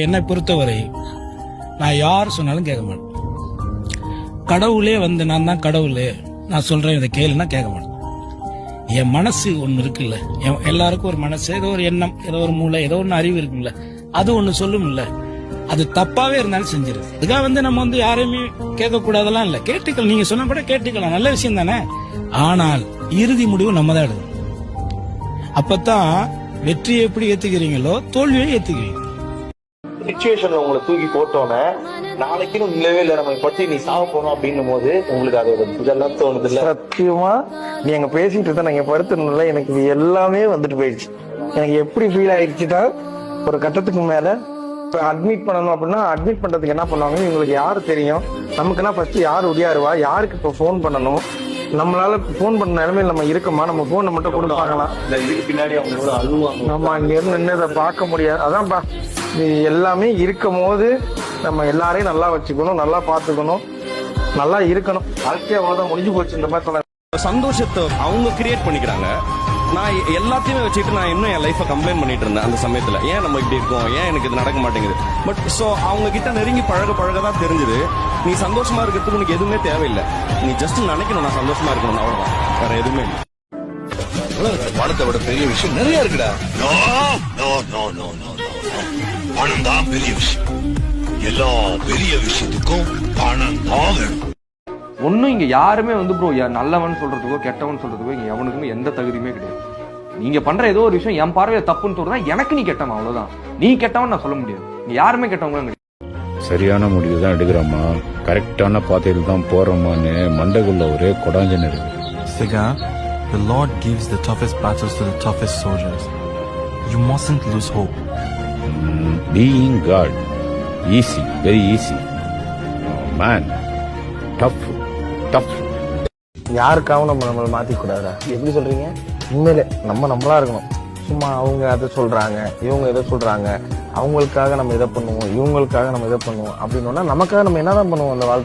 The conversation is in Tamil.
என்னை பொறுத்தவரை நான் யார் சொன்னாலும் கேட்க மாட்டேன். கடவுளே வந்து நான் தான் கடவுளே, நான் சொல்றேன் இதை கேளுன்னா கேட்க மாட்டேன். என் மனசு ஒன்று இருக்குல்ல, எல்லாருக்கும் ஒரு மனசு, ஏதோ ஒரு எண்ணம், ஏதோ ஒரு மூளை, ஏதோ ஒன்று அறிவு இருக்குல்ல, அது ஒன்று சொல்லும்ல, அது தப்பாவே இருந்தாலும் செஞ்சிருது. அதுக்காக வந்து நம்ம வந்து யாரையுமே கேட்க கூடாதெல்லாம் இல்ல, கேட்டுக்கலாம், நீங்க சொன்ன கூட கேட்டுக்கலாம், நல்ல விஷயம் தானே. ஆனால் இறுதி முடிவு நம்ம தான் எடுக்கணும். அப்பதான் வெற்றியை எப்படி ஏத்துக்கிறீங்களோ தோல்வியை ஏத்துக்கிறீங்க. சிச்சுவேஷன்ல உங்களை தூக்கி போட்டோன்னே நாளைக்குன்னு இல்லவே இல்லை, நம்ம பற்றி நீ சாவ போனோம் அப்படின்னும் போது உங்களுக்கு அது ஒரு இதெல்லாம் தோணுது இல்ல? சத்தியமா நீ அங்க பேசிட்டு இருந்தா நான் படுத்துனால எனக்கு இது எல்லாமே வந்துட்டு போயிடுச்சு. எனக்கு எப்படி ஃபீல் ஆயிடுச்சுன்னா, ஒரு கட்டத்துக்கு மேல அட்மிட் பண்ணணும் அப்படின்னா அட்மிட் பண்றதுக்கு என்ன பண்ணுவாங்க, இவங்களுக்கு யாரு தெரியும், நமக்குன்னா ஃபர்ஸ்ட் யார் உடையாருவா, யாருக்கு இப்போ ஃபோன் பண்ணணும், நம்மளால போன் பண்ண நிலைமையில நம்ம இருக்கோமா, நம்ம போனை மட்டும் கொடுப்பாங்களா, இதுக்கு பின்னாடி அவங்க அழுவாங்க, நம்ம அங்க இருந்து நின்று அதை பார்க்க முடியாது. அதான்ப்பா இது எல்லாமே இருக்கும் போது நம்ம எல்லாரையும் நல்லா வச்சுக்கணும், நல்லா பார்த்துக்கணும், நல்லா இருக்கணும். வாழ்க்கையை அவ்வளவுதான், முடிஞ்சு போச்சு. இந்த மாதிரி சந்தோஷத்தை அவங்க கிரியேட் பண்ணிக்கிறாங்க. நான் எல்லாத்தையுமே வச்சுட்டு நான் இன்னும் என் லைஃபை கம்ப்ளைண்ட் பண்ணிட்டு இருந்தேன் அந்த சமயத்துல. ஏன் நம்ம இப்படி இருக்கோம், ஏன் எனக்கு இது நடக்க மாட்டேங்குது. பட் ஸோ அவங்க கிட்ட நெருங்கி பழக தான் தெரிஞ்சுது, நீ சந்தோஷமா இருக்கிறதுக்கு உனக்கு எதுவுமே தேவையில்லை, நீ ஜஸ்ட் நினைக்கணும் நான் சந்தோஷமா இருக்கணும், அவ்வளவுதான், வேற எதுவுமே இல்லை. பணத்தை விட பெரிய விஷயம் நிறைய இருக்குடா. பணம் தான் பெரிய விஷயம். எல்லா பெரிய விஷயத்துக்கும் பணம் தான் வேணும். ஒன்னும் இங்க யாருமே வந்து ப்ரோ நல்லவன் சொல்றதுக்கோ கெட்டவன் சொல்றதுக்கோ இங்க எவனுக்குமே எந்த தகுதியுமே கிடையாது. நீங்க பண்ற ஏதோ ஒரு விஷயம் என் பார்வையில தப்புன்னு தோணுதா, எனக்கு நீ கெட்டவன், அவ்வளவுதான். நீ கெட்டவன் நான் சொல்ல முடியாது. நீங்க யாருமே கெட்டவங்களும் கிடையாது. சரியான முடிவு தான் எடுக்கிறோமா, கரெக்டான பாதையில் தான் போறோமான்னு மண்டகுள்ள ஒரே கொடாஞ்சன் இருக்கு. Siga, the Lord gives the toughest battles to the toughest soldiers. You mustn't lose hope. Being God, easy, very easy. Man, tough. யாருக்காகவும் நம்மளை மாத்திக்க கூடாதா? எப்படி சொல்றீங்க? உண்மையிலே நம்மளா இருக்கணும். சும்மா அவங்க அதை சொல்றாங்க, இவங்க இதை சொல்றாங்க, அவங்களுக்காக நம்ம இதை பண்ணுவோம், இவங்களுக்காக நம்ம இதை பண்ணுவோம் அப்படின்னா நமக்காக நம்ம என்னதான் பண்ணுவோம் அந்த வாழ்க்கை.